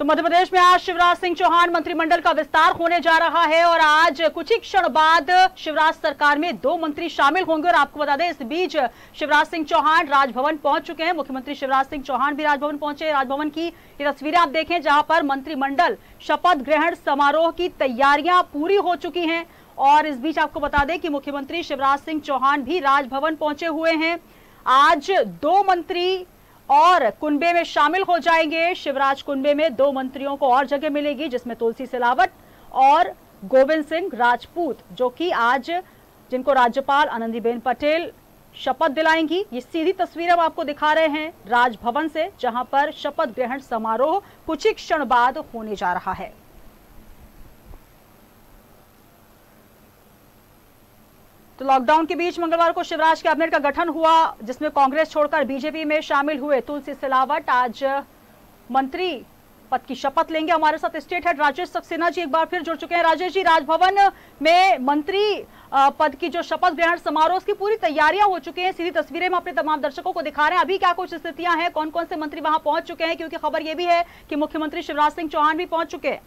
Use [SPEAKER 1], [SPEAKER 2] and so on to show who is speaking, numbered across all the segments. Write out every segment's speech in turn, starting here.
[SPEAKER 1] मध्य प्रदेश में आज शिवराज सिंह चौहान मंत्रिमंडल का विस्तार होने जा रहा है और आज कुछ ही क्षण बाद शिवराज सरकार में 2 मंत्री शामिल होंगे। और आपको बता दें, इस बीच शिवराज सिंह चौहान राजभवन पहुंच चुके हैं। मुख्यमंत्री शिवराज सिंह चौहान भी राजभवन पहुंचे। राजभवन की ये तस्वीरें आप देखें, जहां पर मंत्रिमंडल शपथ ग्रहण समारोह की तैयारियां पूरी हो चुकी हैं। और इस बीच आपको बता दें कि मुख्यमंत्री शिवराज सिंह चौहान भी राजभवन पहुंचे हुए हैं। आज 2 मंत्री और कुनबे में शामिल हो जाएंगे। शिवराज कुनबे में 2 मंत्रियों को और जगह मिलेगी, जिसमें तुलसी सिलावट और गोविंद सिंह राजपूत, जो कि आज जिनको राज्यपाल आनंदीबेन पटेल शपथ दिलाएंगी। ये सीधी तस्वीर हम आपको दिखा रहे हैं राजभवन से, जहां पर शपथ ग्रहण समारोह कुछ ही क्षण बाद होने जा रहा है। तो लॉकडाउन के बीच मंगलवार को शिवराज कैबिनेट का गठन हुआ, जिसमें कांग्रेस छोड़कर बीजेपी में शामिल हुए तुलसी सिलावट आज मंत्री पद की शपथ लेंगे। हमारे साथ स्टेट हेड राजेश सक्सेना जी एक बार फिर जुड़ चुके हैं। राजेश जी, राजभवन में मंत्री पद की जो शपथ ग्रहण समारोह, उसकी पूरी तैयारियां हो चुकी हैं। सीधी तस्वीरें हम अपने तमाम दर्शकों को दिखा रहे हैं। अभी क्या कुछ स्थितियां हैं, कौन कौन से मंत्री वहां पहुंच चुके हैं, क्योंकि खबर यह भी है कि मुख्यमंत्री शिवराज सिंह चौहान भी पहुंच चुके हैं।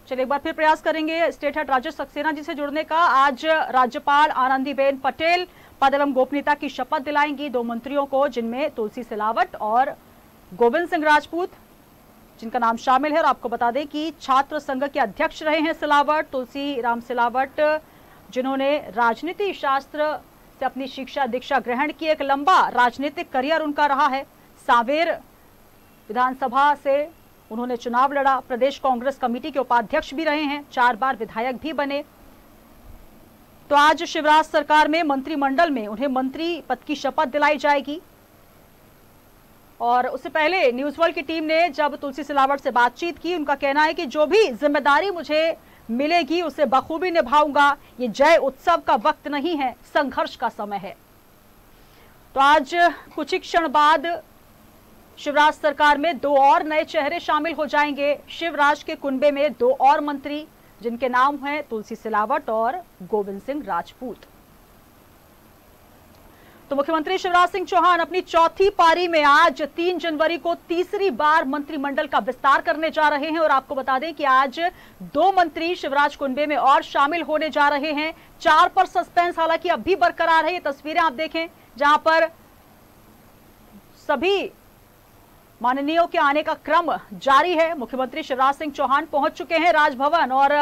[SPEAKER 1] चलिए एक बार फिर प्रयास करेंगे स्टेट हेड राजेश सक्सेना जी से जुड़ने का। आज राज्यपाल आनंदीबेन पटेल पद एवं गोपनीयता की शपथ दिलाएंगी 2 मंत्रियों को, जिनमें तुलसी सिलावट और गोविंद सिंह राजपूत, जिनका नाम शामिल है। और आपको बता दें कि छात्र संघ के अध्यक्ष रहे हैं सिलावट, तुलसी राम सिलावट, जिन्होंने राजनीति शास्त्र से अपनी शिक्षा दीक्षा ग्रहण की। एक लंबा राजनीतिक करियर उनका रहा है। सांवेर विधानसभा से उन्होंने चुनाव लड़ा, प्रदेश कांग्रेस कमेटी के उपाध्यक्ष भी रहे हैं, 4 बार विधायक भी बने। तो आज शिवराज सरकार में मंत्रिमंडल में उन्हें मंत्री पद की शपथ दिलाई जाएगी। और उससे पहले न्यूज वर्ल्ड की टीम ने जब तुलसी सिलावट से बातचीत की, उनका कहना है कि जो भी जिम्मेदारी मुझे मिलेगी उसे बखूबी निभाऊंगा। ये जय उत्सव का वक्त नहीं है, संघर्ष का समय है। तो आज कुछ ही क्षण बाद शिवराज सरकार में 2 और नए चेहरे शामिल हो जाएंगे। शिवराज के कुनबे में 2 और मंत्री, जिनके नाम हैं तुलसी सिलावट और गोविंद सिंह राजपूत। तो मुख्यमंत्री शिवराज सिंह चौहान अपनी चौथी पारी में आज 3 जनवरी को तीसरी बार मंत्रिमंडल का विस्तार करने जा रहे हैं। और आपको बता दें कि आज 2 मंत्री शिवराज कुनबे में और शामिल होने जा रहे हैं। 4 पर सस्पेंस हालांकि अब भी बरकरार है। ये तस्वीरें आप देखें, जहां पर सभी माननीयों के आने का क्रम जारी है। मुख्यमंत्री शिवराज सिंह चौहान पहुंच चुके हैं राजभवन और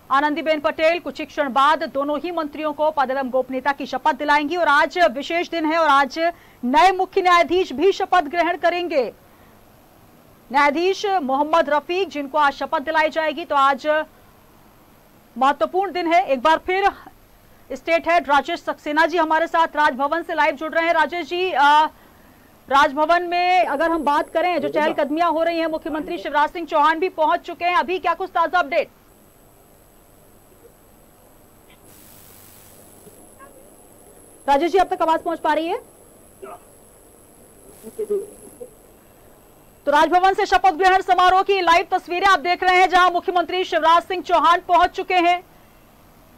[SPEAKER 1] आनंदीबेन पटेल कुछ ही क्षण बाद दोनों ही मंत्रियों को पद एवं गोपनीयता की शपथ दिलाएंगी। और आज विशेष दिन है और आज नए मुख्य न्यायाधीश भी शपथ ग्रहण करेंगे। न्यायाधीश मोहम्मद रफीक, जिनको आज शपथ दिलाई जाएगी। तो आज महत्वपूर्ण दिन है। एक बार फिर स्टेट हेड राजेश सक्सेना जी हमारे साथ राजभवन से लाइव जुड़ रहे हैं। राजेश जी, राजभवन में अगर हम बात करें, जो चहलकदमियां हो रही हैं, मुख्यमंत्री शिवराज सिंह चौहान भी पहुंच चुके हैं, अभी क्या कुछ ताजा अपडेट? राजेश जी, अब तक आवाज पहुंच पा रही है? तो राजभवन से शपथ ग्रहण समारोह की लाइव तस्वीरें आप देख रहे हैं, जहां मुख्यमंत्री शिवराज सिंह चौहान पहुंच चुके हैं।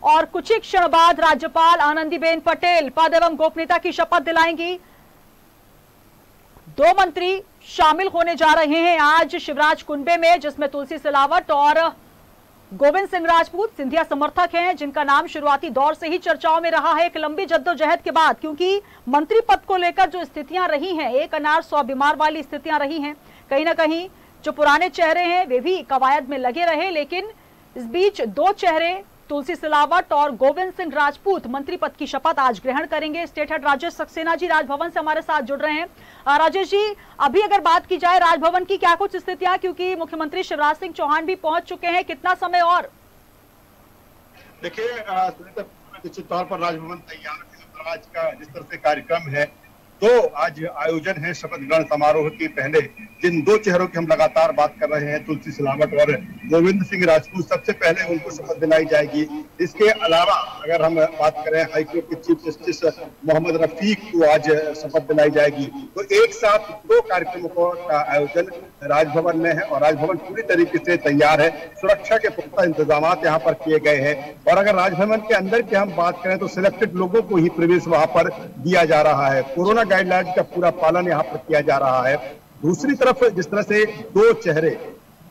[SPEAKER 1] और कुछ ही क्षण बाद राज्यपाल आनंदीबेन पटेल पद एवं गोपनीयता की शपथ दिलाएंगी। 2 मंत्री शामिल होने जा रहे हैं आज शिवराज कुनबे में, जिसमें तुलसी सिलावट और गोविंद सिंह राजपूत सिंधिया समर्थक हैं, जिनका नाम शुरुआती दौर से ही चर्चाओं में रहा है। एक लंबी जद्दोजहद के बाद, क्योंकि मंत्री पद को लेकर जो स्थितियां रही हैं, एक अनार 100 बीमार वाली स्थितियां रही हैं। कहीं ना कहीं जो पुराने चेहरे हैं वे भी कवायद में लगे रहे, लेकिन इस बीच 2 चेहरे तुलसी सिलावट और गोविंद सिंह राजपूत मंत्री पद की शपथ आज ग्रहण करेंगे। स्टेट हेड राजेश सक्सेना जी राजभवन से हमारे साथ जुड़ रहे हैं। राजेश जी, अभी अगर बात की जाए राजभवन की, क्या कुछ स्थितियां, क्योंकि मुख्यमंत्री शिवराज सिंह चौहान भी पहुंच चुके हैं, कितना समय और?
[SPEAKER 2] देखिए, निश्चित तौर पर राजभवन तैयार है। आज का जिस तरह से कार्यक्रम है, 2 आज आयोजन है शपथ ग्रहण समारोह के पहले। जिन 2 चेहरों की हम लगातार बात कर रहे हैं, तुलसी सिलावट और गोविंद सिंह राजपूत, सबसे पहले उनको शपथ दिलाई जाएगी। इसके अलावा अगर हम बात करें, हाईकोर्ट के चीफ जस्टिस मोहम्मद रफीक को आज शपथ दिलाई जाएगी। तो एक साथ 2 कार्यक्रमों का आयोजन राजभवन में है और राजभवन पूरी तरीके से तैयार है। सुरक्षा के पुख्ता इंतजाम यहाँ पर किए गए हैं और अगर राजभवन के अंदर की हम बात करें तो सिलेक्टेड लोगों को ही प्रवेश वहां पर दिया जा रहा है। कोरोना गाइडलाइंस का पूरा पालन यहाँ पर किया जा रहा है। दूसरी तरफ जिस तरह से दो चेहरे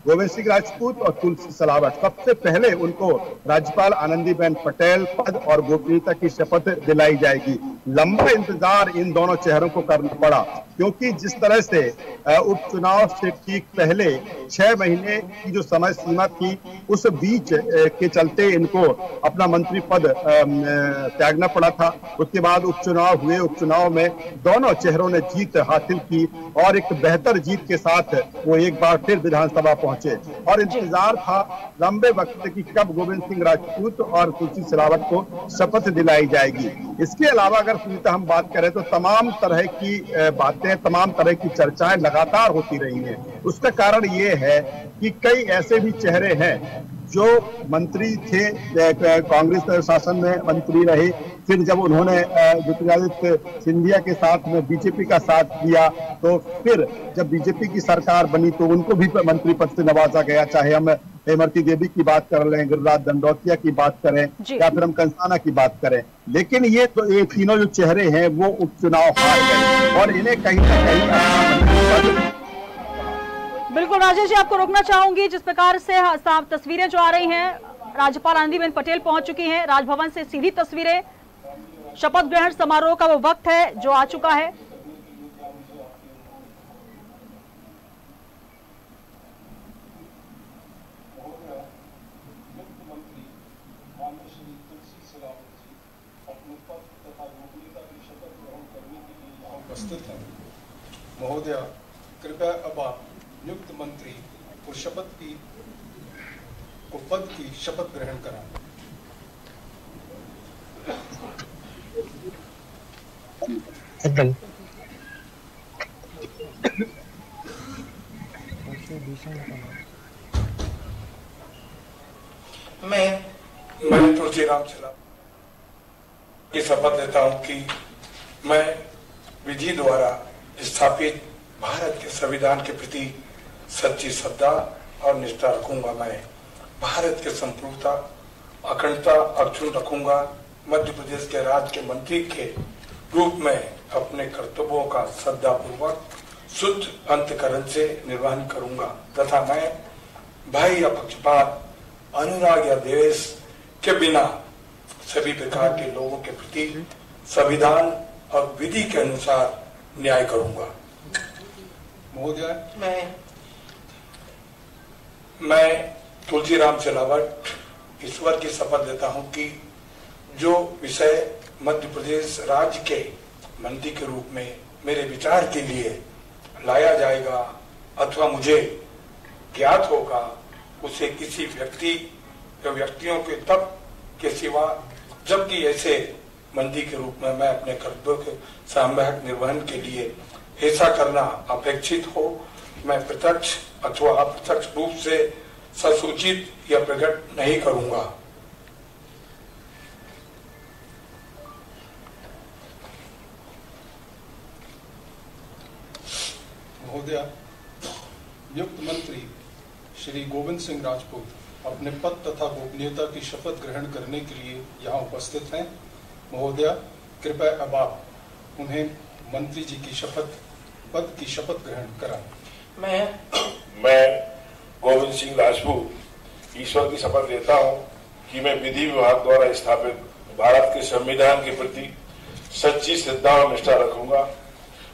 [SPEAKER 2] गोविंद सिंह राजपूत और तुलसी सिलावट, सबसे पहले उनको राज्यपाल आनंदीबेन पटेल पद और गोपनीयता की शपथ दिलाई जाएगी। लंबा इंतजार इन दोनों चेहरों को करना पड़ा क्योंकि जिस तरह से उपचुनाव से ठीक पहले 6 महीने की जो समय सीमा थी उस बीच के चलते इनको अपना मंत्री पद त्यागना पड़ा था। उसके बाद उपचुनाव हुए, उपचुनाव में दोनों चेहरों ने जीत हासिल की और एक बेहतर जीत के साथ वो एक बार फिर विधानसभा पहुंचे और इंतजार था लंबे वक्त की कब गोविंद सिंह राजपूत और तुलसी सिलावट को शपथ दिलाई जाएगी। इसके अलावा अगर हम बात करें तो तमाम तरह की बातें, तमाम तरह की चर्चाएं लगातार होती रही हैं। उसका कारण ये है कि कई ऐसे भी चेहरे हैं जो मंत्री थे, कांग्रेस शासन में मंत्री रहे, फिर जब उन्होंने ज्योतिरादित्य सिंधिया के साथ में बीजेपी का साथ दिया तो फिर जब बीजेपी की सरकार बनी तो उनको भी मंत्री पद से नवाजा गया। चाहे हम हेमरती देवी की बात कर लें, गिरिराज दंडौतिया की बात करें या फिर हम कंसाना की बात करें, लेकिन ये तीनों जो चेहरे हैं वो उपचुनाव हार गए और इन्हें कहीं ना कहीं
[SPEAKER 1] बिल्कुल राजेश जी, आपको रोकना चाहूंगी। जिस प्रकार से साफ तस्वीरें जो आ रही हैं, राज्यपाल आनंदीबेन पटेल पहुंच चुकी हैं, राजभवन से सीधी तस्वीरें, शपथ ग्रहण समारोह का वो वक्त है जो आ चुका है।
[SPEAKER 3] उपस्थित हैं। महोदया, कृपया अब आप नियुक्त मंत्री को पद की शपथ ग्रहण कराएं।
[SPEAKER 4] मैं तुलसी राम सिलावट की शपथ लेता हूं कि मैं विधि द्वारा स्थापित भारत के संविधान के प्रति सच्ची श्रद्धा और निष्ठा रखूंगा। मैं भारत के संप्रभुता, अखंडता अक्षुण्ण रखूंगा। मध्य प्रदेश के राज्य के मंत्री के रूप में अपने कर्तव्यों का श्रद्धापूर्वक शुद्ध अंतःकरण से निर्वहन करूंगा तथा मैं भय या पक्षपात, अनुराग या द्वेष के बिना सभी प्रकार के लोगों के प्रति संविधान और विधि के अनुसार न्याय करूंगा।
[SPEAKER 3] महोदय,
[SPEAKER 4] मैं तुलसी राम सिलावट ईश्वर की शपथ लेता हूं कि जो विषय मध्य प्रदेश राज्य के मंत्री के रूप में मेरे विचार के लिए लाया जाएगा अथवा मुझे ज्ञात होगा, उसे किसी व्यक्ति या व्यक्तियों के तब के सिवा, जबकि ऐसे मंत्री के रूप में मैं अपने कर्तव्यों के सामूहिक निर्वहन के लिए ऐसा करना अपेक्षित हो, मैं प्रत्यक्ष अथवा अप्रत्यक्ष रूप से ससूचित या प्रकट नहीं करूंगा।
[SPEAKER 3] महोदया, नियुक्त मंत्री श्री गोविंद सिंह राजपूत अपने पद तथा गोपनीयता की शपथ ग्रहण करने के लिए यहाँ उपस्थित हैं। महोदया, कृपया अब आप उन्हें मंत्री जी की पद की शपथ ग्रहण कराएं।
[SPEAKER 5] मैं गोविंद सिंह राजपूत ईश्वर की शपथ लेता हूं कि मैं विधि विभाग द्वारा स्थापित भारत के संविधान के प्रति सच्ची श्रद्धा और निष्ठा रखूंगा।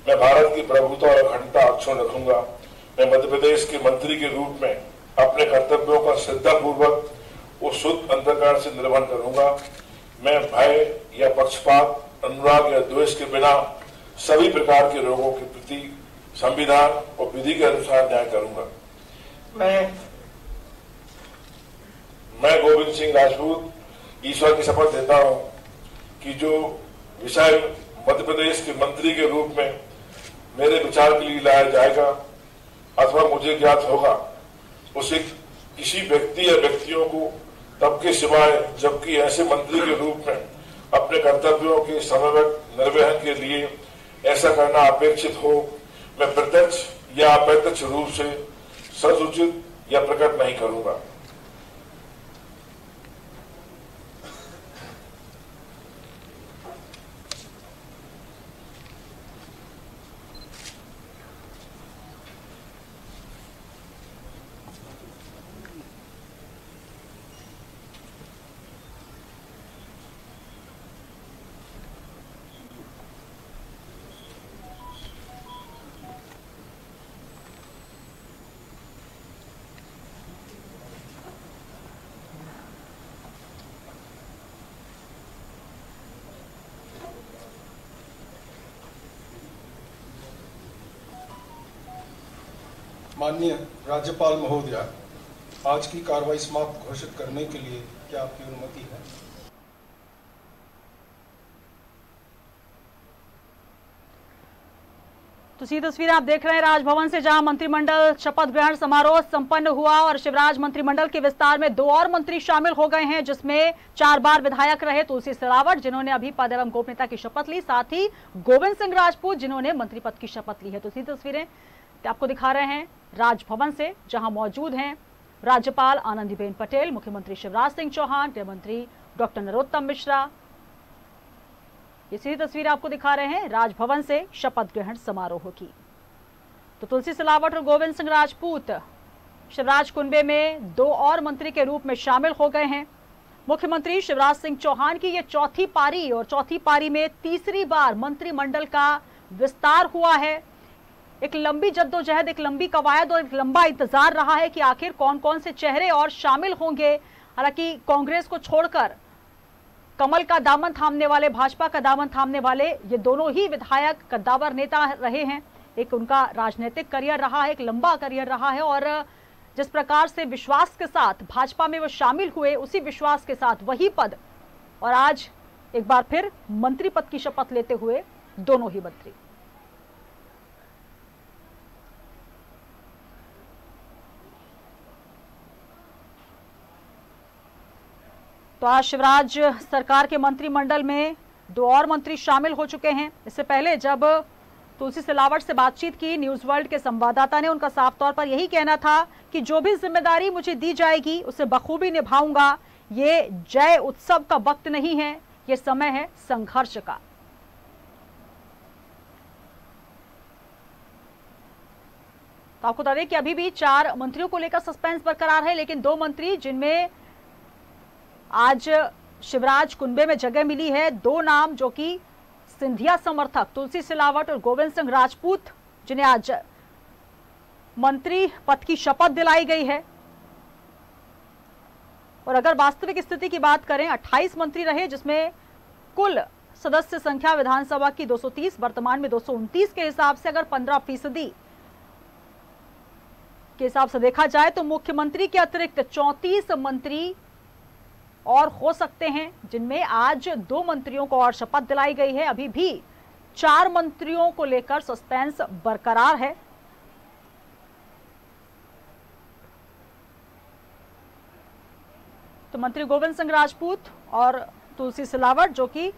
[SPEAKER 5] मैं भारत की प्रभुता और अखंडता अक्षुण्ण रखूंगा। मैं मध्य प्रदेश के मंत्री के रूप में अपने कर्तव्यों का श्रद्धापूर्वक और शुद्ध अंतःकरण से निर्वहन करूंगा। मैं भय या पक्षपात, अनुराग या द्वेष के बिना सभी प्रकार के लोगों के प्रति संविधान और विधि के अनुसार न्याय करूंगा। मैं गोविंद सिंह राजपूत ईश्वर की शपथ लेता हूं कि जो विषय मध्य प्रदेश के मंत्री के रूप में मेरे विचार के लिए लाया जाएगा अथवा मुझे ज्ञात होगा, उसे किसी व्यक्ति या व्यक्तियों को तब के सिवाय, जबकि ऐसे मंत्री के रूप में अपने कर्तव्यों के समन्वय निर्वहन के लिए ऐसा करना अपेक्षित हो, मैं प्रत्यक्ष या अप्रत्यक्ष रूप से ससूचित या प्रकट नहीं करूंगा।
[SPEAKER 3] माननीय राज्यपाल महोदया, आज की कार्रवाई समाप्त घोषित करने के लिए क्या आपकी अनुमति है?
[SPEAKER 1] तो ये तस्वीर आप देख रहे हैं राजभवन से, जहां मंत्रिमंडल शपथ ग्रहण समारोह संपन्न हुआ और शिवराज मंत्रिमंडल के विस्तार में 2 और मंत्री शामिल हो गए हैं, जिसमें 4 बार विधायक रहे तुलसी सिलावट, जिन्होंने अभी पद एवं गोपनीयता की शपथ ली, साथ ही गोविंद सिंह राजपूत, जिन्होंने मंत्री पद की शपथ ली है। तो ये तस्वीरें आपको दिखा रहे हैं राजभवन से, जहां मौजूद हैं राज्यपाल आनंदीबेन पटेल, मुख्यमंत्री शिवराज सिंह चौहान, गृह मंत्री डॉक्टर नरोत्तम मिश्रा। ये सीधी तस्वीर आपको दिखा रहे हैं राजभवन से शपथ ग्रहण समारोह की। तो तुलसी सिलावट और गोविंद सिंह राजपूत शिवराज कुनबे में 2 और मंत्री के रूप में शामिल हो गए हैं। मुख्यमंत्री शिवराज सिंह चौहान की ये चौथी पारी और चौथी पारी में तीसरी बार मंत्रिमंडल का विस्तार हुआ है। एक लंबी जद्दोजहद, एक लंबी कवायद और एक लंबा इंतजार रहा है कि आखिर कौन कौन से चेहरे और शामिल होंगे। हालांकि कांग्रेस को छोड़कर कमल का दामन थामने वाले, भाजपा का दामन थामने वाले ये दोनों ही विधायक कद्दावर नेता रहे हैं। एक उनका राजनीतिक करियर रहा है, एक लंबा करियर रहा है, और जिस प्रकार से विश्वास के साथ भाजपा में वो शामिल हुए, उसी विश्वास के साथ वही पद, और आज एक बार फिर मंत्री पद की शपथ लेते हुए दोनों ही मंत्री। तो आज शिवराज सरकार के मंत्रिमंडल में 2 और मंत्री शामिल हो चुके हैं। इससे पहले जब तुलसी सिलावट से बातचीत की न्यूज वर्ल्ड के संवाददाता ने, उनका साफ तौर पर यही कहना था कि जो भी जिम्मेदारी मुझे दी जाएगी उसे बखूबी निभाऊंगा। ये जय उत्सव का वक्त नहीं है, ये समय है संघर्ष का। तो आपको बता दें कि अभी भी 4 मंत्रियों को लेकर सस्पेंस बरकरार है, लेकिन 2 मंत्री जिनमें आज शिवराज कुनबे में जगह मिली है, 2 नाम जो कि सिंधिया समर्थक तुलसी सिलावट और गोविंद सिंह राजपूत, जिन्हें आज मंत्री पद की शपथ दिलाई गई है। और अगर वास्तविक स्थिति की बात करें, 28 मंत्री रहे, जिसमें कुल सदस्य संख्या विधानसभा की 230, वर्तमान में 229 के हिसाब से अगर 15% के हिसाब से देखा जाए तो मुख्यमंत्री के अतिरिक्त 34 मंत्री और हो सकते हैं, जिनमें आज 2 मंत्रियों को और शपथ दिलाई गई है। अभी भी 4 मंत्रियों को लेकर सस्पेंस बरकरार है। तो मंत्री गोविंद सिंह राजपूत और तुलसी सिलावट, जो कि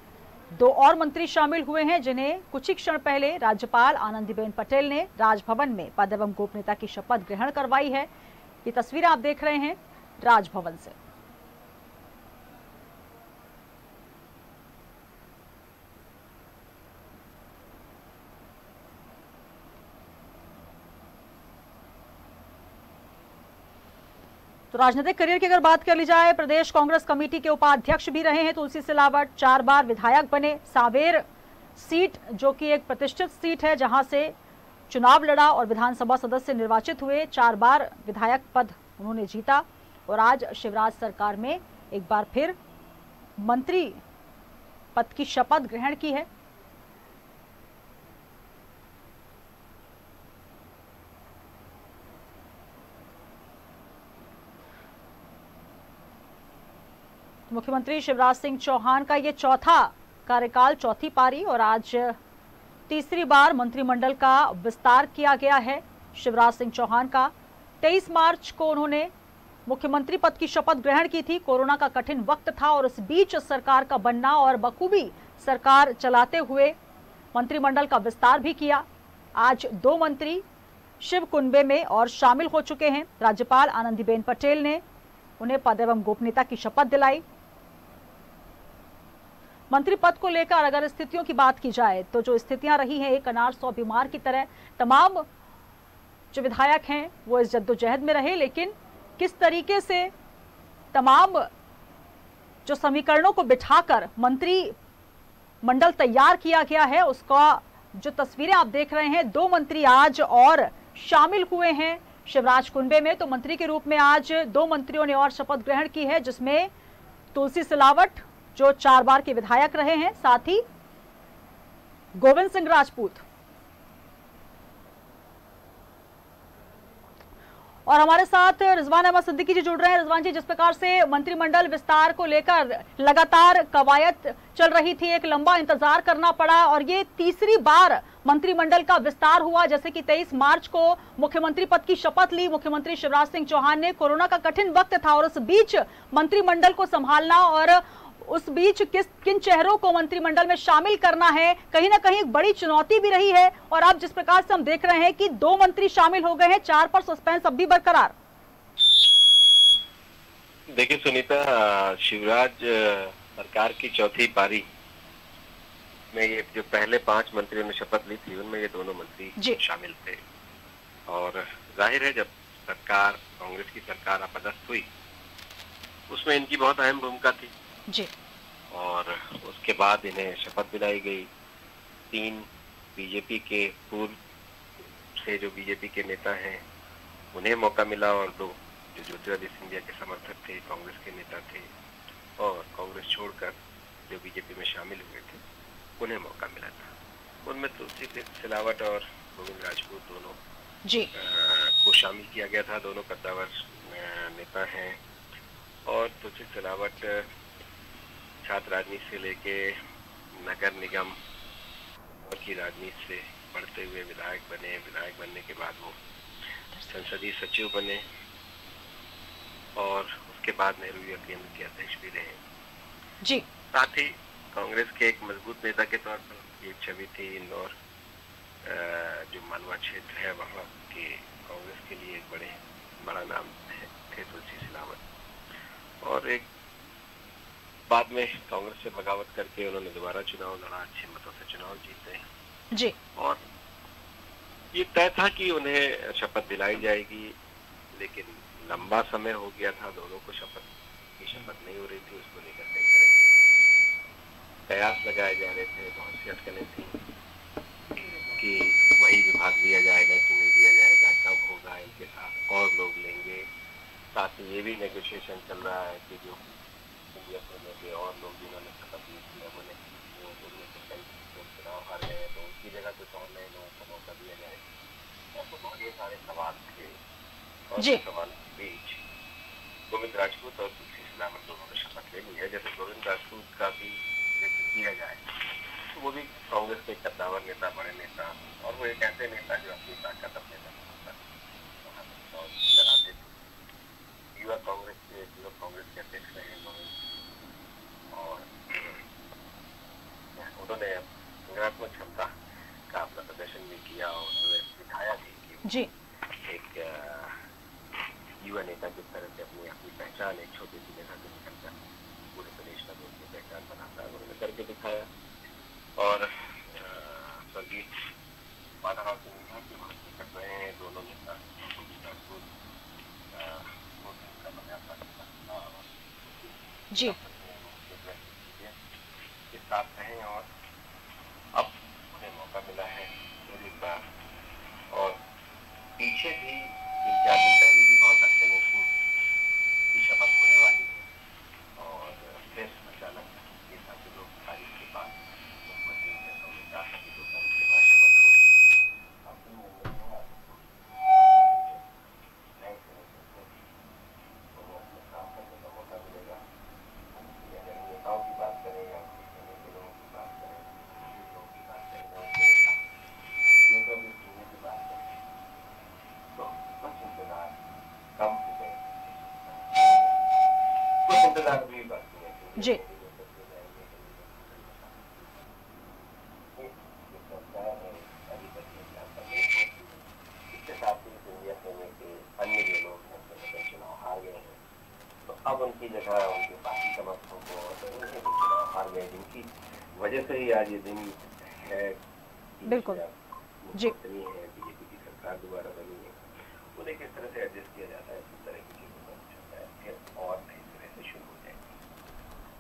[SPEAKER 1] 2 और मंत्री शामिल हुए हैं, जिन्हें कुछ ही क्षण पहले राज्यपाल आनंदीबेन पटेल ने राजभवन में पद एवं गोपनीयता की शपथ ग्रहण करवाई है। ये तस्वीर आप देख रहे हैं राजभवन से। तो राजनीतिक करियर की अगर बात कर ली जाए, प्रदेश कांग्रेस कमेटी के उपाध्यक्ष भी रहे हैं तुलसी सिलावट, 4 बार विधायक बने। सावेर सीट जो कि एक प्रतिष्ठित सीट है, जहां से चुनाव लड़ा और विधानसभा सदस्य निर्वाचित हुए, 4 बार विधायक पद उन्होंने जीता और आज शिवराज सरकार में एक बार फिर मंत्री पद की शपथ ग्रहण की है। मुख्यमंत्री शिवराज सिंह चौहान का ये चौथा कार्यकाल, चौथी पारी, और आज तीसरी बार मंत्रिमंडल का विस्तार किया गया है शिवराज सिंह चौहान का। 23 मार्च को उन्होंने मुख्यमंत्री पद की शपथ ग्रहण की थी। कोरोना का कठिन वक्त था और इस बीच सरकार का बनना और बखूबी सरकार चलाते हुए मंत्रिमंडल का विस्तार भी किया। आज 2 मंत्री शिव कुंबे में और शामिल हो चुके हैं। राज्यपाल आनंदीबेन पटेल ने उन्हें पद एवं गोपनीयता की शपथ दिलाई। मंत्री पद को लेकर अगर स्थितियों की बात की जाए तो जो स्थितियां रही हैं, एक अनार 100 बीमार की तरह तमाम जो विधायक हैं वो इस जद्दोजहद में रहे, लेकिन किस तरीके से तमाम जो समीकरणों को बिठाकर मंत्री मंडल तैयार किया गया है, उसका जो तस्वीरें आप देख रहे हैं, 2 मंत्री आज और शामिल हुए हैं शिवराज कुंबे में। तो मंत्री के रूप में आज 2 मंत्रियों ने और शपथ ग्रहण की है, जिसमें तुलसी सिलावट जो 4 बार के विधायक रहे हैं, साथ ही गोविंद सिंह राजपूत। और हमारे साथ रिजवान अहमद सिद्दीकी जी जुड़ रहे हैं। रिजवान जी, जिस प्रकार से मंत्रिमंडल विस्तार को लेकर लगातार कवायद चल रही थी, एक लंबा इंतजार करना पड़ा और ये तीसरी बार मंत्रिमंडल का विस्तार हुआ। जैसे कि 23 मार्च को मुख्यमंत्री पद की शपथ ली मुख्यमंत्री शिवराज सिंह चौहान ने। कोरोना का कठिन वक्त था और उस बीच मंत्रिमंडल को संभालना और उस बीच किन चेहरों को मंत्रिमंडल में शामिल करना है, कहीं ना कहीं एक बड़ी चुनौती भी रही है। और अब जिस प्रकार से हम देख रहे हैं कि 2 मंत्री शामिल हो गए हैं, 4 पर सस्पेंस अब भी बरकरार।
[SPEAKER 6] देखिए सुनीता, शिवराज सरकार की चौथी पारी में ये जो पहले 5 मंत्रियों ने शपथ ली थी, उनमें ये दोनों मंत्री शामिल थे। और जाहिर है, जब सरकार कांग्रेस की सरकार अपदस्थ हुई, उसमें इनकी बहुत अहम भूमिका थी
[SPEAKER 1] जी।
[SPEAKER 6] और उसके बाद इन्हें शपथ दिलाई गई। 3 बीजेपी के पूर्व से जो बीजेपी के नेता हैं उन्हें मौका मिला और 2 जो ज्योतिरादित्य सिंधिया के समर्थक थे, कांग्रेस के नेता थे और कांग्रेस छोड़कर जो बीजेपी में शामिल हुए थे, उन्हें मौका मिला था। उनमें तुलसी सिलावट और गोविंद राजपूत दोनों
[SPEAKER 1] जी
[SPEAKER 6] को शामिल किया गया था। दोनों कद्दावर नेता हैं और तुलसी सिलावट छात्र राजनीति से लेके नगर निगम की राजनीति से बढ़ते हुए विधायक बने। विधायक बनने के बाद वो संसदीय सचिव बने और उसके बाद नेहरू युवा केंद्र के अध्यक्ष भी रहे
[SPEAKER 1] जी।
[SPEAKER 6] साथ ही कांग्रेस के एक मजबूत नेता के तौर पर एक छवि थी। इंदौर जो मालवा क्षेत्र है, वहाँ के कांग्रेस के लिए एक बड़ा नाम थे तुलसी सिलावट। और एक बाद में कांग्रेस से बगावत करके उन्होंने दोबारा चुनाव लड़ा, अच्छे मतों से चुनाव जीते
[SPEAKER 1] जी।
[SPEAKER 6] और ये तय था कि उन्हें शपथ दिलाई जाएगी, लेकिन लंबा समय हो गया था, दोनों को शपथ नहीं हो रही थी। उसको लेकर कई तरह के प्रयास लगाए जा रहे थे, बहुत सी अटकलें थी कि वही विभाग दिया जाएगा कि नहीं दिया जाएगा, कब होगा, इनके साथ और लोग लेंगे। साथ ही ये भी नेगोशिएशन चल रहा है कि जो के और लोग जिन्होंने शपथ ली थी, अब उन्हें कई चुनाव हार गए तो उसकी जगह कुछ और नए लोगों को मौका दिया जाएगा। तो बहुत ये सारे सवाल थे और सवाल के बीच गोविंद राजपूत और तुलसी सिलावट दोनों ने शपथ ले ली है। जैसे गोविंद राजपूत का भी जिक्र किया जाए तो वो भी कांग्रेस के कद्दावर नेता, बड़े नेता, और वो एक ऐसे नेता जो अपनी ताकत अपने कराते थे। युवा कांग्रेस के अध्यक्ष रहे और उन्होंने संज्ञानात्मक क्षमता का अपना प्रदर्शन भी किया और उन्होंने दिखाया भी कि
[SPEAKER 1] जी
[SPEAKER 6] एक युवा नेता किस तरह से अपनी पहचान एक छोटी सी जगह से निकलकर पूरे प्रदेश का अपनी पहचान बनाता है, उन्होंने करके दिखाया। और स्वर्गीय माधवराव सिंधिया की बात कर रहे हैं, दोनों नेता
[SPEAKER 1] जी
[SPEAKER 6] के साथ रहे और अब उन्हें मौका मिला है दूसरी बार। और पीछे भी 3-4 दिन पहले भी बहुत अटकलें थी कि शपथ होने वाली है और फिर अचानक ये सारे लोग तारीख के बाद मुख्यमंत्री ने कहा कि 2 तारीख के बाद शपथ होगी।
[SPEAKER 1] जी
[SPEAKER 6] इसके साथ से ही आज ये दिन है।
[SPEAKER 1] बिल्कुल जी।
[SPEAKER 6] बनी है, बीजेपी की सरकार दोबारा बनी है, उन्हें किस तरह से एडजस्ट किया जाता है, किस तरह की चीजों का फिर और नई तरह से शुरू हो जाएगी।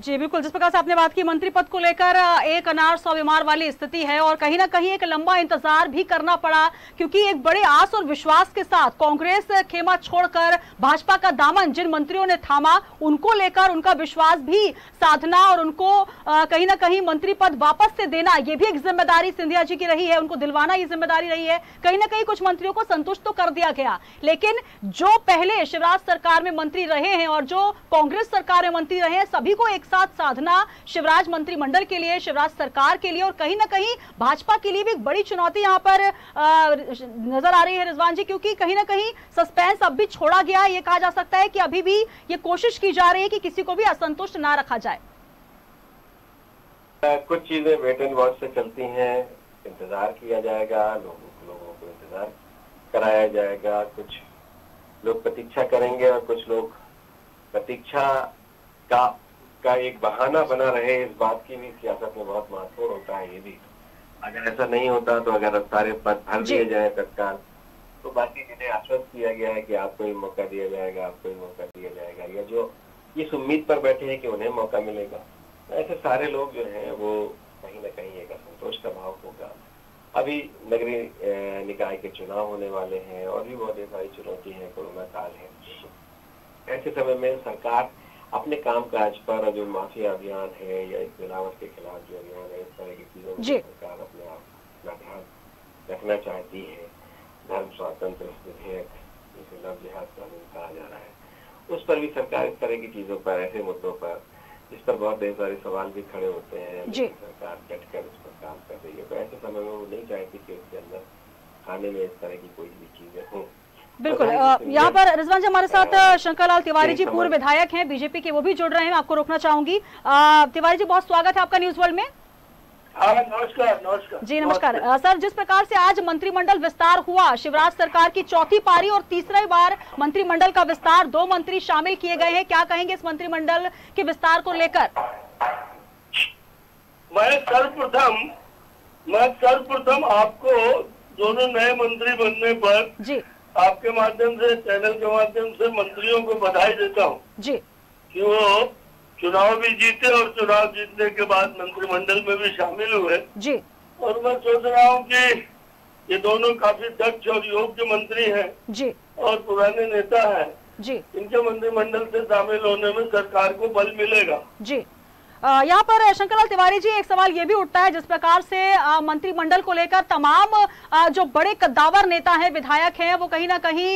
[SPEAKER 1] जी बिल्कुल, जिस प्रकार से आपने बात की मंत्री पद को लेकर एक अनार 100 बीमार वाली स्थिति है और कहीं ना कहीं एक लंबा इंतजार भी करना पड़ा, क्योंकि एक बड़े आस और विश्वास के साथ कांग्रेस खेमा छोड़कर भाजपा का दामन जिन मंत्रियों ने थामा, उनको लेकर उनका विश्वास भी साधना और उनको कहीं ना कहीं मंत्री पद वापस से देना, ये भी एक जिम्मेदारी सिंधिया जी की रही है, उनको दिलवाना ये जिम्मेदारी रही है। कहीं ना कहीं कुछ मंत्रियों को संतुष्ट तो कर दिया गया, लेकिन जो पहले शिवराज सरकार में मंत्री रहे हैं और जो कांग्रेस सरकार में मंत्री रहे हैं, सभी को एक साथ साधना शिवराज मंत्रिमंडल के लिए, शिवराज सरकार के लिए और कहीं ना कहीं भाजपा के लिए भी एक बड़ी चुनौती यहां पर नजर आ रही है रिजवान जी, क्योंकि कहीं ना कहीं सस्पेंस अब भी छोड़ा गया। ये कहा जा सकता है कि अभी भी ये कोशिश की जा रही है कि किसी को भी असंतुष्ट ना रखा जाए।
[SPEAKER 6] कुछ चीजें वेट एंड वॉच से चलती हैं, इंतजार किया जाएगा, लोगों को इंतजार कराया जाएगा, कुछ लोग प्रतीक्षा करेंगे और कुछ लोग प्रतीक्षा का एक बहाना बना रहे, इस बात की भी सियासत में बहुत महत्वपूर्ण होता है। ये भी अगर ऐसा नहीं होता तो अगर सारे पद भर दिए जाए तत्काल, तो बाकी जिन्हें आश्वस्त किया गया है कि आपको ही मौका दिया जाएगा, आपको ही मौका दिया जाएगा, या जो इस उम्मीद पर बैठे हैं कि उन्हें मौका मिलेगा, ऐसे सारे लोग जो हैं वो कहीं ना कहीं एक असंतोष का भाव होगा। अभी नगरीय निकाय के चुनाव होने वाले हैं और भी बहुत सारी चुनौती है, कोरोना काल है। ऐसे समय में सरकार अपने कामकाज पर जो माफिया अभियान है या इस मिलावट के खिलाफ जो अभियान है, इस तरह की चीजों में सरकार अपने आप अपना ध्यान रखना चाहती है। धर्म स्वातंत्र विधेयक, जिसे लव जिहाद कानून कहा जा रहा है, उस पर भी सरकार इस तरह की चीजों पर, ऐसे मुद्दों पर जिस पर बहुत ढेर सारे सवाल भी खड़े होते हैं, सरकार डटकर उस पर काम कर रही है। तो ऐसे समय में वो नहीं चाहती कि उसके अंदर खाने में इस तरह की कोई भी चीजें हों।
[SPEAKER 1] बिल्कुल, यहाँ पर रिजवान जी हमारे साथ शंकरलाल तिवारी जी पूर्व विधायक हैं बीजेपी के, वो भी जुड़ रहे हैं। आपको रोकना चाहूंगी। तिवारी जी, बहुत स्वागत है आपका न्यूज वर्ल्ड में।
[SPEAKER 7] नमस्कार। नमस्कार
[SPEAKER 1] जी नमस्कार। सर, जिस प्रकार से आज मंत्रिमंडल विस्तार हुआ, शिवराज सरकार की चौथी पारी और तीसरी बार मंत्रिमंडल का विस्तार, 2 मंत्री शामिल किए गए हैं, क्या कहेंगे इस मंत्रिमंडल के विस्तार को लेकर?
[SPEAKER 7] मैं सर्वप्रथम आपको दोनों नए मंत्री बनने पर
[SPEAKER 1] जी
[SPEAKER 7] आपके माध्यम से, चैनल के माध्यम से मंत्रियों को बधाई देता हूँ
[SPEAKER 1] जी
[SPEAKER 7] कि वो चुनाव भी जीते और चुनाव जीतने के बाद मंत्रिमंडल में भी शामिल हुए
[SPEAKER 1] जी।
[SPEAKER 7] और मैं सोच रहा हूँ कि ये दोनों काफी दक्ष और योग्य मंत्री हैं
[SPEAKER 1] जी
[SPEAKER 7] और पुराने नेता हैं
[SPEAKER 1] जी।
[SPEAKER 7] इनके मंत्रिमंडल से शामिल होने में सरकार को बल मिलेगा
[SPEAKER 1] जी। यहाँ पर शंकरलाल तिवारी जी, एक सवाल ये भी उठता है, जिस प्रकार से मंत्रिमंडल को लेकर तमाम जो बड़े कद्दावर नेता हैं, विधायक हैं, वो कहीं ना कहीं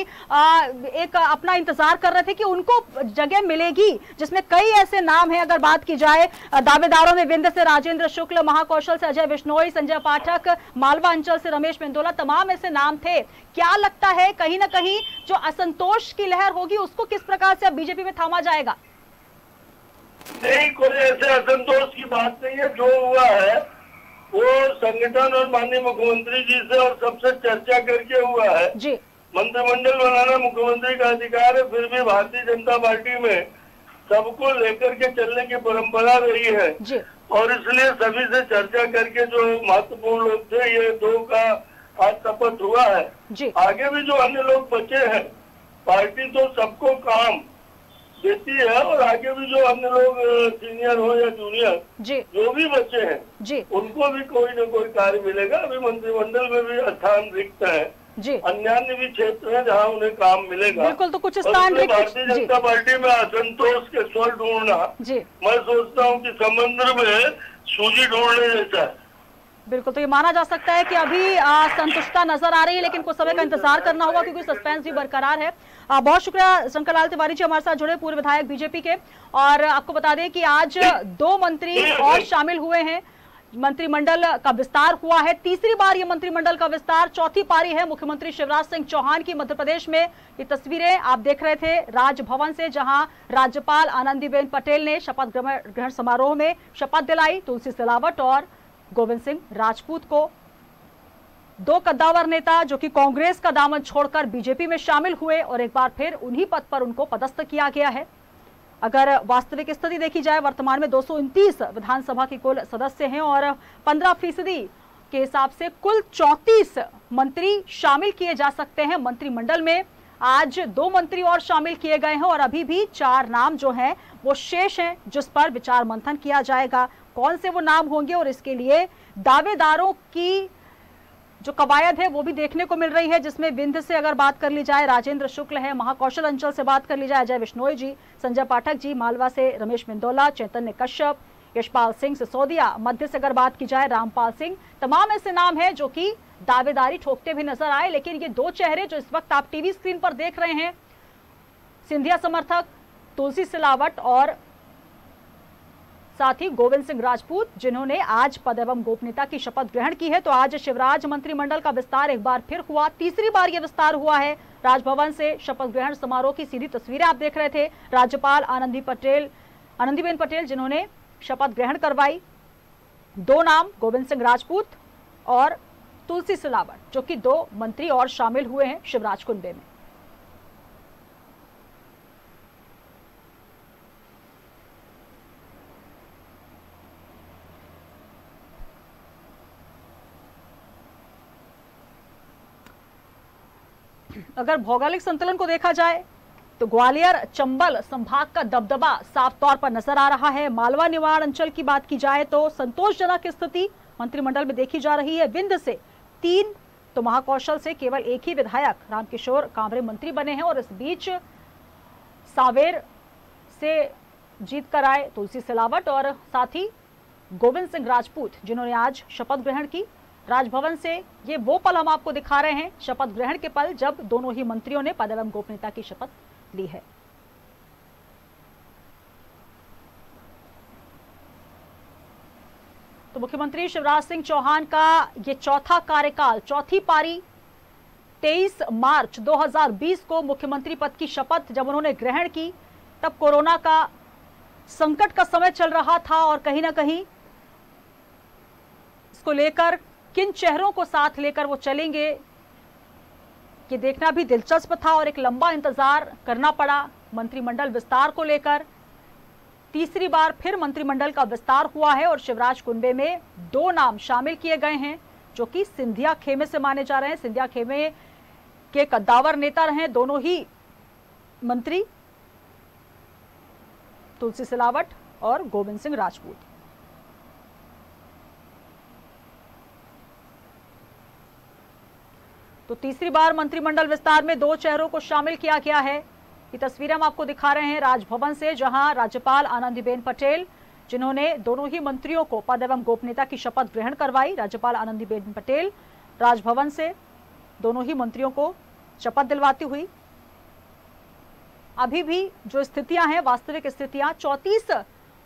[SPEAKER 1] एक अपना इंतजार कर रहे थे कि उनको जगह मिलेगी, जिसमें कई ऐसे नाम हैं। अगर बात की जाए दावेदारों में विंध्य से राजेंद्र शुक्ल, महाकौशल से अजय विश्नोई, संजय पाठक, मालवा अंचल से रमेश मेंदोला, तमाम ऐसे नाम थे। क्या लगता है कहीं ना कहीं जो असंतोष की लहर होगी उसको किस प्रकार से अब बीजेपी में थामा जाएगा?
[SPEAKER 7] नहीं, कोई ऐसे असंतोष की बात नहीं है। जो हुआ है वो संगठन और माननीय मुख्यमंत्री जी से और सबसे चर्चा करके हुआ है
[SPEAKER 1] जी।
[SPEAKER 7] मंत्रिमंडल बनाना मुख्यमंत्री का अधिकार है, फिर भी भारतीय जनता पार्टी में सबको लेकर के चलने की परंपरा रही है
[SPEAKER 1] जी।
[SPEAKER 7] और इसलिए सभी से चर्चा करके जो महत्वपूर्ण लोग थे, ये 2 का आज शपथ हुआ है
[SPEAKER 1] जी।
[SPEAKER 7] आगे भी जो अन्य लोग बचे हैं, पार्टी तो सबको काम देती है और आगे भी जो अन्य लोग सीनियर हो या जूनियर
[SPEAKER 1] जी,
[SPEAKER 7] जो भी बच्चे हैं
[SPEAKER 1] जी,
[SPEAKER 7] उनको भी कोई न कोई कार्य मिलेगा। अभी मंत्रिमंडल में भी स्थान रिक्त है
[SPEAKER 1] जी।
[SPEAKER 7] अन्य भी क्षेत्र है जहां उन्हें काम मिलेगा।
[SPEAKER 1] बिल्कुल, तो कुछ स्थान रिक्त।
[SPEAKER 7] भारतीय जनता पार्टी में असंतोष के स्वर ढूंढना, मैं सोचता हूँ कि समुद्र में सूजी ढूंढने जैसा है।
[SPEAKER 1] बिल्कुल, तो ये माना जा सकता है कि अभी संतुष्टता नजर आ रही है, लेकिन कुछ समय का इंतजार करना होगा क्योंकि सस्पेंस भी बरकरार है। बहुत शुक्रिया शंकरलाल तिवारी जी हमारे साथ जुड़े, पूर्व विधायक बीजेपी के। और आपको बता दें कि आज 2 मंत्री और शामिल हुए हैं, मंत्रिमंडल का विस्तार हुआ है, तीसरी बार ये मंत्रिमंडल का विस्तार, चौथी पारी है मुख्यमंत्री शिवराज सिंह चौहान की मध्य प्रदेश में। ये तस्वीरें आप देख रहे थे राजभवन से, जहां राज्यपाल आनंदीबेन पटेल ने शपथ ग्रहण समारोह में शपथ दिलाई तुलसी सिलावट और गोविंद सिंह राजपूत को। 2 कद्दावर नेता जो कि कांग्रेस का दामन छोड़कर बीजेपी में शामिल हुए और एक बार फिर उन्हीं पद पर उनको पदस्थ किया गया है। अगर वास्तविक स्थिति देखी जाए, वर्तमान में 229 विधानसभा के कुल सदस्य हैं और 15% के हिसाब से कुल 34 मंत्री शामिल किए जा सकते हैं मंत्रिमंडल में। आज 2 मंत्री और शामिल किए गए हैं और अभी भी 4 नाम जो हैं वो शेष हैं, जिस पर विचार मंथन किया जाएगा। कौन से वो नाम होंगे और इसके लिए दावेदारों की जो कवायद है वो भी देखने को मिल रही है, जिसमें विंध्य से अगर बात कर ली जाए राजेंद्र शुक्ल है, महाकौशल अंचल से बात कर ली जाए अजय बिश्नोई जी, संजय पाठक जी, मालवा से रमेश मिंदोला, चैतन्य कश्यप, यशपाल सिंह सिसोदिया, मध्य से अगर बात की जाए रामपाल सिंह, तमाम ऐसे नाम हैं जो कि दावेदारी ठोकते भी नजर आए। लेकिन ये 2 चेहरे जो इस वक्त आप टीवी स्क्रीन पर देख रहे हैं, सिंधिया समर्थक तुलसी सिलावट और साथ ही गोविंद सिंह राजपूत, जिन्होंने आज पद एवं गोपनीयता की शपथ ग्रहण की है। तो आज शिवराज मंत्रिमंडल का विस्तार एक बार फिर हुआ, तीसरी बार यह विस्तार हुआ है। राजभवन से शपथ ग्रहण समारोह की सीधी तस्वीरें आप देख रहे थे। राज्यपाल आनंदीबेन पटेल जिन्होंने शपथ ग्रहण करवाई। 2 नाम गोविंद सिंह राजपूत और तुलसी सिलावट, जो कि 2 मंत्री और शामिल हुए हैं शिवराज कुनबे में। अगर भौगोलिक संतुलन को देखा जाए तो ग्वालियर चंबल संभाग का दबदबा साफ तौर पर नजर आ रहा है। मालवा निवाड़ अंचल की बात की जाए तो संतोषजनक स्थिति मंत्रिमंडल में देखी जा रही है। विंध्य से 3 तो महाकौशल से केवल 1 ही विधायक रामकिशोर कांबरे मंत्री बने हैं और इस बीच सावेर से जीत कर आए तुलसी सिलावट और साथ ही गोविंद सिंह राजपूत, जिन्होंने आज शपथ ग्रहण की। राजभवन से ये वो पल हम आपको दिखा रहे हैं, शपथ ग्रहण के पल, जब दोनों ही मंत्रियों ने पद एवं गोपनीयता की शपथ ली है। तो मुख्यमंत्री शिवराज सिंह चौहान का ये चौथा कार्यकाल, चौथी पारी 23 मार्च 2020 को मुख्यमंत्री पद की शपथ जब उन्होंने ग्रहण की, तब कोरोना का संकट का समय चल रहा था और कहीं ना कहीं इसको लेकर किन चेहरों को साथ लेकर वो चलेंगे ये देखना भी दिलचस्प था और एक लंबा इंतजार करना पड़ा मंत्रिमंडल विस्तार को लेकर। तीसरी बार फिर मंत्रिमंडल का विस्तार हुआ है और शिवराज कुनबे में 2 नाम शामिल किए गए हैं जो कि सिंधिया खेमे से माने जा रहे हैं। सिंधिया खेमे के कद्दावर नेता रहे दोनों ही मंत्री, तुलसी सिलावट और गोविंद सिंह राजपूत। तो तीसरी बार मंत्रिमंडल विस्तार में 2 चेहरों को शामिल किया गया है। ये तस्वीरें हम आपको दिखा रहे हैं राजभवन से, जहां राज्यपाल आनंदीबेन पटेल, जिन्होंने दोनों ही मंत्रियों को पद एवं गोपनीयता की शपथ ग्रहण करवाई। राज्यपाल आनंदीबेन पटेल राजभवन से दोनों ही मंत्रियों को शपथ दिलवाती हुई। अभी भी जो स्थितियां हैं, वास्तविक स्थितियां, 34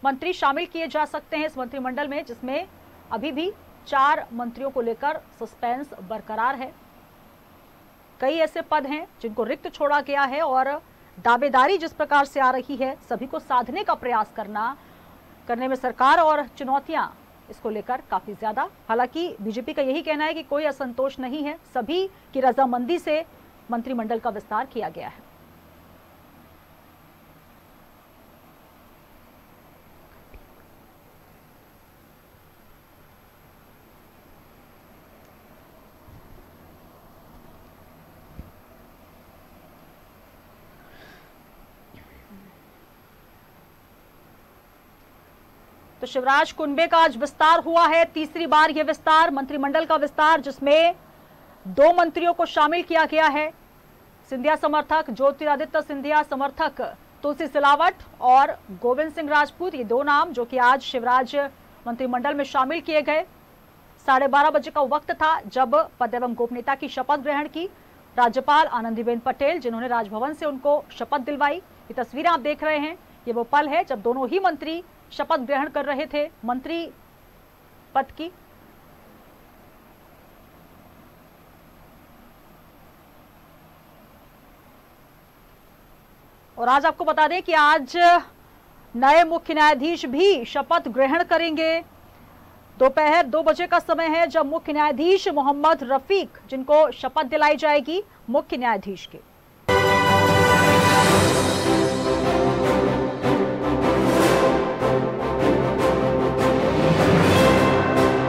[SPEAKER 1] मंत्री शामिल किए जा सकते हैं इस मंत्रिमंडल में, जिसमें अभी भी 4 मंत्रियों को लेकर सस्पेंस बरकरार है। कई ऐसे पद हैं जिनको रिक्त छोड़ा गया है और दावेदारी जिस प्रकार से आ रही है, सभी को साधने का प्रयास करने में सरकार और चुनौतियां इसको लेकर काफी ज्यादा। हालांकि बीजेपी का यही कहना है कि कोई असंतोष नहीं है, सभी की रजामंदी से मंत्रिमंडल का विस्तार किया गया है। तो शिवराज कुनबे का आज विस्तार हुआ है, तीसरी बार यह विस्तार, मंत्रिमंडल का विस्तार, जिसमें 2 मंत्रियों को शामिल किया गया है। सिंधिया समर्थक ज्योतिरादित्य सिंधिया समर्थक तुलसी सिलावट और गोविंद सिंह राजपूत, ये 2 नाम जो कि आज शिवराज मंत्रिमंडल में शामिल किए गए। 12:30 बजे का वक्त था जब पद एवं गोपनीयता की शपथ ग्रहण की राज्यपाल आनंदीबेन पटेल, जिन्होंने राजभवन से उनको शपथ दिलवाई। ये तस्वीरें आप देख रहे हैं, ये वो पल है जब दोनों ही मंत्री शपथ ग्रहण कर रहे थे मंत्री पद की। और आज आपको बता दें कि आज नए मुख्य न्यायाधीश भी शपथ ग्रहण करेंगे। दोपहर 2 बजे का समय है जब मुख्य न्यायाधीश मोहम्मद रफीक, जिनको शपथ दिलाई जाएगी मुख्य न्यायाधीश के।